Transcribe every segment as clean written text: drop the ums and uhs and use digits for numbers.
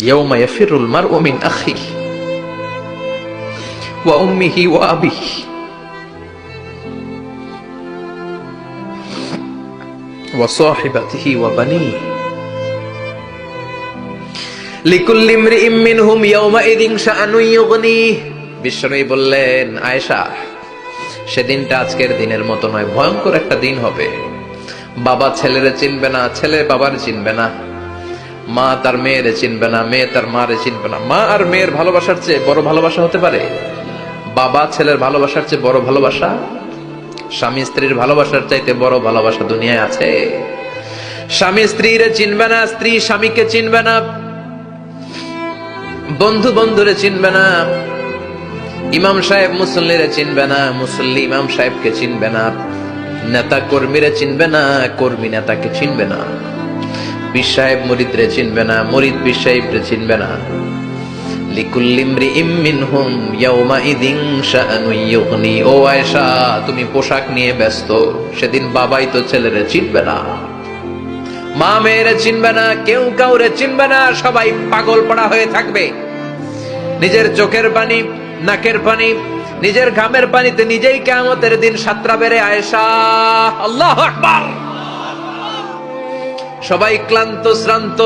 ইয়াউমা ইয়াফিরুল মারউ মিন আখিহি ওয়া উম্মিহি ওয়া আবিহি ওয়া সাহিবাতিহি ওয়া বানিহি লিকুল্লি ইমরিইম মিনহুম ইয়াউমাইযিন শাআনুন ইউগনিহি। বিশ্বনবী বললেন, আয়েশা, সেদিনটা আজকের দিনের মতো নয়, ভয়ঙ্কর একটা দিন হবে। বাবা ছেলেরে চিনবে না, ছেলে বাবার চিনবে না, মা তার মেয়েরে চিনবে না, মেয়ে তার মারে চিনবে না। মা আর মেয়ের ভালোবাসার চেয়ে বড় ভালোবাসা হতে পারে? বাবা ছেলের ভালোবাসার চেয়ে বড় ভালোবাসা? স্বামী স্ত্রীর ভালোবাসার চাইতে বড় ভালোবাসা দুনিয়ায় আছে? স্বামী স্ত্রীরে চিনবে না, স্ত্রী স্বামীকে চিনবে না, বন্ধু বন্ধুরে চিনবে না, ইমাম সাহেব মুসল্লিরে চিনবে না, মুসল্লি ইমাম সাহেবকে চিনবে না, নেতা কর্মীরে চিনবে না, কর্মী নেতাকে চিনবে না, পীর সাহেব মুরিদরে চিনবে না, মুরিদ পীর সাহেবরে চিনবে না। লিকুল্লি ইমরিইম মিনহুম ইয়াউমাইযিন শাআনুন ইউগনি। ও আয়েশা, তুমি পোশাক নিয়ে ব্যস্ত, সেদিন বাবাই তো ছেলেরে চিনবে না, মা মেয়েরে চিনবে না, কেউ কাউরে চিনবে না, সবাই পাগল পাড়া হয়ে থাকবে। নিজের চোখের পানি, নাকের পানি, নিজের ঘামের পানিতে নিজেই কিয়ামতের দিন সাতরা বেড়ে। আয়েশা, আল্লাহু আকবার। সবাই ক্লান্ত শ্রান্ত,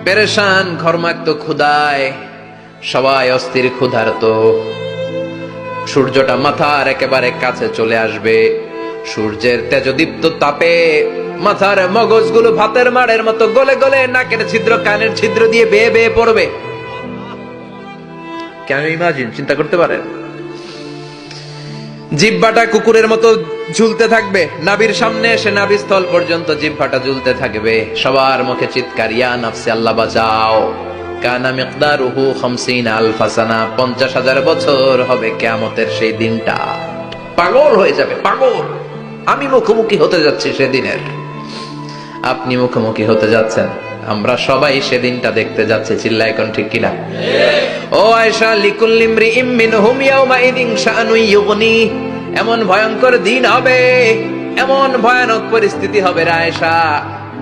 পেরেশান, ঘর্মাক্ত ক্ষুধায়, সবাই অস্থির ক্ষুধার্ত। সূর্যটা মাথার একেবারে কাছে চলে আসবে, সূর্যের তেজদীপ্ত তাপে মাথার মগজগুলো ভাতের মাড়ের মতো গলে গলে নাকের ছিদ্র কানের ছিদ্র দিয়ে বেয়ে বেয়ে পড়বে। কেন ইমাজিন, চিন্তা করতে পারেন? জিহ্বাটা কুকুরের মতো ঝুলতে থাকবে, নাভির সামনে এসে নাভিস্থল পর্যন্ত জিহ্বাটা ঝুলতে থাকবে। সবার মুখে চিৎকার, ইয়া নাফসি, আল্লাহ বাঁচাও। কানা মিকদারুহু 50 আলফা সানা, 50,000 বছর হবে কিয়ামতের সেই দিনটা। পাগল হয়ে যাবে, পাগল। আমি মুখোমুখি হতে যাচ্ছি সেদিনের, আপনি মুখোমুখি হতে যাচ্ছেন, আমরা সবাই সেদিনটা দেখতে যাচ্ছি। চিল্লায় কোন ঠিক কিনা? ও আয়েশা, লিকুল্লি ইমরিইম মিনহুম ইয়াউমাইযিন শাআনুন ইউগনি। এমন ভয়ঙ্কর দিন হবে, এমন ভয়ানক পরিস্থিতি হবে রে আয়েশা,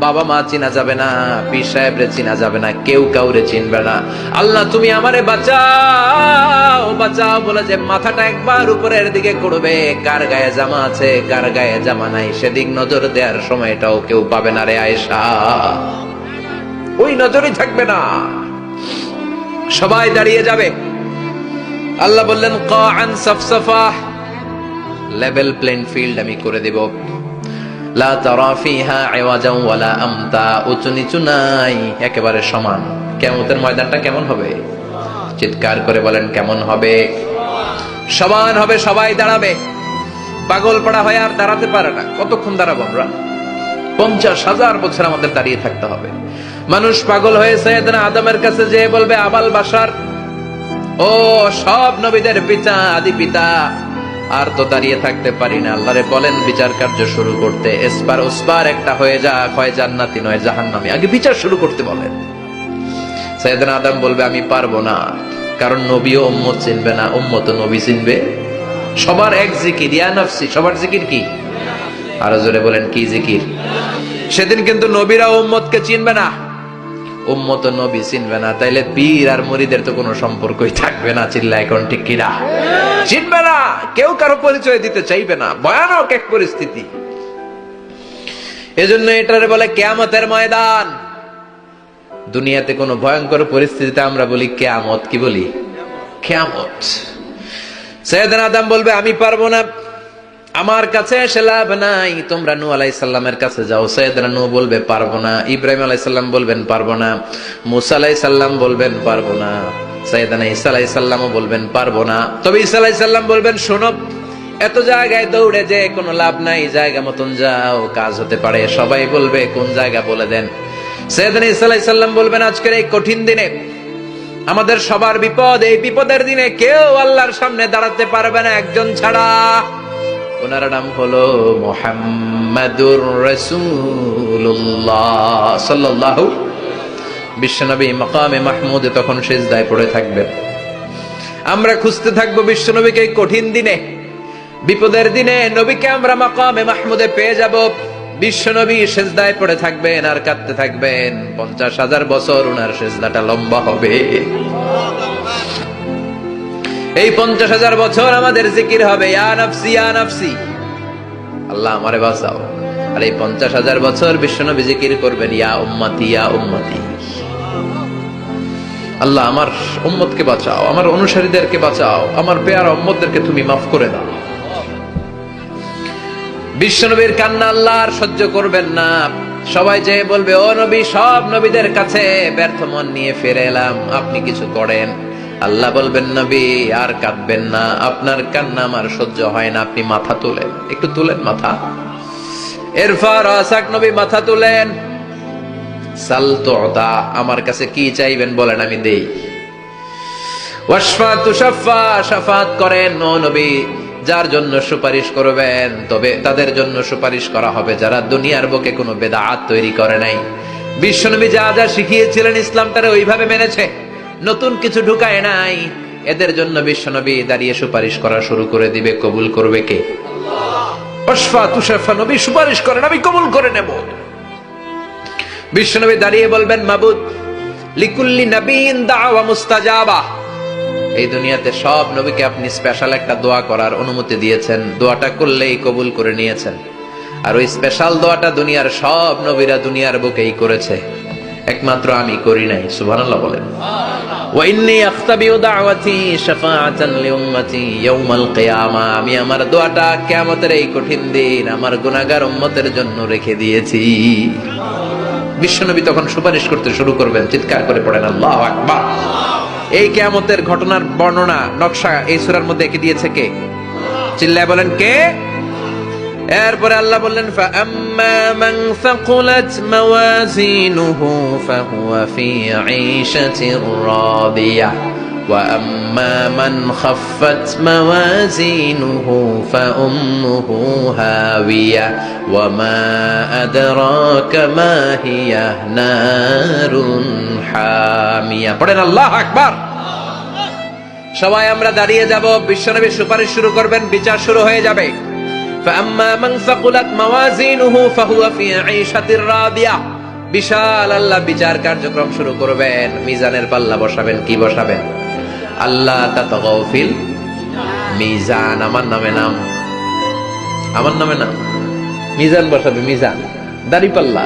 বাবা মা চিনা যাবে না, পীর সাহেবরে চিনা যাবে না, কেউ কাউরে চিনবে না। আল্লাহ তুমি আমারে বাঁচাও, বাঁচাও বলে যে মাথাটা একবার উপরের দিকে করবে, কার গায়ে জামা আছে কার গায়ে জামা নাই সেদিক নজর দেওয়ার সময়টাও কেউ পাবে না রে আয়েশা। ওই নজরই থাকবে না, সবাই দাঁড়িয়ে যাবে। আল্লাহ বললেন, কাআন সাফসাফা, লেভেল প্লেন ফিল্ড আমি করে দেব। লা তারা ফিহা ইওয়াজান ওয়ালা আমতা, উঁচু নিচু নাই, একেবারে সমান। কিয়ামতের ময়দানটা কেমন হবে? চিৎকার করে বলেন, কেমন হবে? সমান হবে, সবাই দাঁড়াবে। পাগল পাড়া হয়ে আর দাঁড়াতে পারে না। কতক্ষণ দাঁড়াবো আমরা? 50,000 বছর আমাদের দাঁড়িয়ে থাকতে হবে। মানুষ পাগল হয়ে সাইয়েদনা আদমের কাছে যেয়ে বলবে, আবাল বাশার, ও সব নবীদের পিতা, আদি পিতা, আর তো দাঁড়িয়ে থাকতে পারি না। আল্লাহরে বলেন বিচার কার্য শুরু করতে। এসপার ওসপার একটা হয়ে যা, হয় জান্নাতি নয় জাহান্নামী, আগে বিচার শুরু করতে বলেন। সাইয়েদনা আদম বলবে, আমি পারবো না, কারণ নবীও উম্মত চিনবে না, উম্মত নবী চিনবে। সবার এক জিকির, ইয়া নাফসি, সবার জিকির কি? আরো জোরে বলেন, কি জিকির? সেদিন কিন্তু নবীরা উম্মতকে চিনবে না, উম্মত নবী চিনবে না, তাইলে পীর আর মুরিদের তো কোনো সম্পর্কই থাকবে না। চিল্লায় কোন ঠিক কিনা? চিনবে না, কেউ কারো পরিচয় দিতে চাইবে না। ভয়ানক এক পরিস্থিতি। এজন্য এটারে বলে কিয়ামতের ময়দান। দুনিয়াতে কোনো ভয়ঙ্কর পরিস্থিতিতে আমরা বলি কিয়ামত, কি বলি? কিয়ামত। সাইয়েদনা আদম বলবে, আমি পারবো না, আমার কাছে এসে লাভ নাই, তোমরা নূহ আলাইহিস সালামের কাছে যাও। সাইয়েদনা নূহ বলবে, পারবো না। ইব্রাহিম আলাইহিস সালাম বলবেন, পারবো না। মুসা আলাইহিস সালাম বলবেন, পারবো না। সাইয়েদনা ঈসা আলাইহিস সালামও বলবেন, পারবো না। তবে ঈসা আলাইহিস সালাম বলবেন, শোনো, এত জায়গায় দৌড়ে যে কোনো লাভ নাই, জায়গা মতন যাও, কাজ হতে পারে। সবাই বলবে, কোন জায়গা বলে দেন। সাইয়েদনা ঈসা আলাইহিস সালাম বলবেন, আজকের এই কঠিন দিনে আমাদের সবার বিপদ, এই বিপদের দিনে কেউ আল্লাহর সামনে দাঁড়াতে পারবে না একজন ছাড়া। ওনার নাম হলো মুহাম্মাদুর রাসূলুল্লাহ সাল্লাল্লাহু। বিশ্বনবী মাকামে মাহমুদে তখন সিজদায় পড়ে থাকবেন। আমরা খুঁজতে থাকবো বিশ্বনবীকে। কঠিন দিনে, বিপদের দিনে নবীকে আমরা মাকামে মাহমুদে পেয়ে যাব। বিশ্বনবী সিজদায় পড়ে থাকবেন আর কাঁদতে থাকবেন, 50,000 বছর ওনার সিজদাটা লম্বা হবে। এই 50,000 বছর আমাদের জিকির হবে, ইয়া নাফসি ইয়া নাফসি, আল্লাহ আমারে বাঁচাও। আর এই 50,000 বছর বিশ্বনবী জিকির করবেন, ইয়া উম্মতি ইয়া উম্মতি, আল্লাহ আমার উম্মতকে বাঁচাও, আমার অনুসারীদেরকে বাঁচাও, আমার পেয়ারা উম্মতদেরকে তুমি মাফ করে দাও। বিশ্বনবীর কান্না আল্লাহ আর সহ্য করবেন না। সবাই যে বলবে, ও নবী, সব নবীদের কাছে ব্যর্থ মন নিয়ে ফিরে এলাম, আপনি কিছু করেন। আল্লাহ বলবেন, নবী আর কাঁদবেন না, আপনার কান্না আমার সহ্য হয় না, আপনি মাথা তোলেন, একটু তুলেন মাথা। এরপর আসাক নবী মাথা তুলেন, সাল তুতা, আমার কাছে কি চাইবেন বলেন, আমি দেই। ওয়াশফা তুশাফা, শাফাত করেন ও নবী, যার জন্য সুপারিশ করবেন তবে তাদের জন্য সুপারিশ করা হবে যারা দুনিয়ার বুকে কোনো বেদাত তৈরি করে নাই। বিশ্বনবী যা যা শিখিয়েছিলেন ইসলামটারে ওইভাবে মেনেছে, নতুন কিছু ঢুকায় নাই। এদের জন্য বিশ্বনবী দাঁড়িয়ে সুপারিশ করা শুরু করে দিবে। কবুল করবে কে? ওয়াশফা তুশাফা, নবী সুপারিশ করেন, আমি কবুল করে নেব। বিশ্বনবী দাঁড়িয়ে বলবেন, মাবুদ, লিকুল্লি নবিয়্যিন দাওয়া মুস্তাজাবা, এই দুনিয়াতে সব নবীকে আপনি স্পেশাল একটা দোয়া করার অনুমতি দিয়েছেন, দোয়াটা করলেই কবুল করে নিয়েছেন। আর ওই স্পেশাল দোয়াটা দুনিয়ার সব নবীরা দুনিয়ার বুকেই করেছে, একমাত্র আমি করি নাই। সুবহানাল্লাহ বলেন। ওয়া ইন্নী আখতাবিউ দাওয়াতি শাফাআতান লিউম্মতি ইয়াউমাল কিয়ামা, আমি আমার দোয়াটা কিয়ামতের এই কঠিন দিন আমার গুনাহগার উম্মতের জন্য রেখে দিয়েছি। বিশ্বনবী তখন সুপারিশ করতে শুরু করবেন, চিৎকার করে পড়েন আল্লাহু আকবার। এই কিয়ামতের ঘটনার বর্ণনা নকশা এই সূরার মধ্যে এঁকে দিয়েছে কে? চিল্লায় বলেন কে? এরপরে আল্লাহ বললেন, ফাআম্মা মান সাকুলাত মাওয়াজিনুহু ফাহুয়া ফি ঈশাতির রাদিয়াহ ওয়া আম্মা মান খাফফাত মাওয়াজিনুহু ফাউম্মুহু হাওিয়া ওয়া মা আদরাকা মা হিয়া নারুন হামিয়া। পড়েন আল্লাহু আকবার। সবাই আমরা দাঁড়িয়ে যাব, বিশ্বনবী সুপারিশ শুরু করবেন, বিচার শুরু হয়ে যাবে। فأما من ثقلت موازينه فهو في عيشة راضية, বিশাল আল্লাহ বিচার কার্যক্রম শুরু করবেন, মিজানের পাল্লা বসাবেন। কি বসাবেন? আল্লাহ তাতাগাউ ফিল মিজান, আমার নামে নাম, আমার নামে নাম, মিজান বসাবে, মিজান দাড়ি পাল্লা।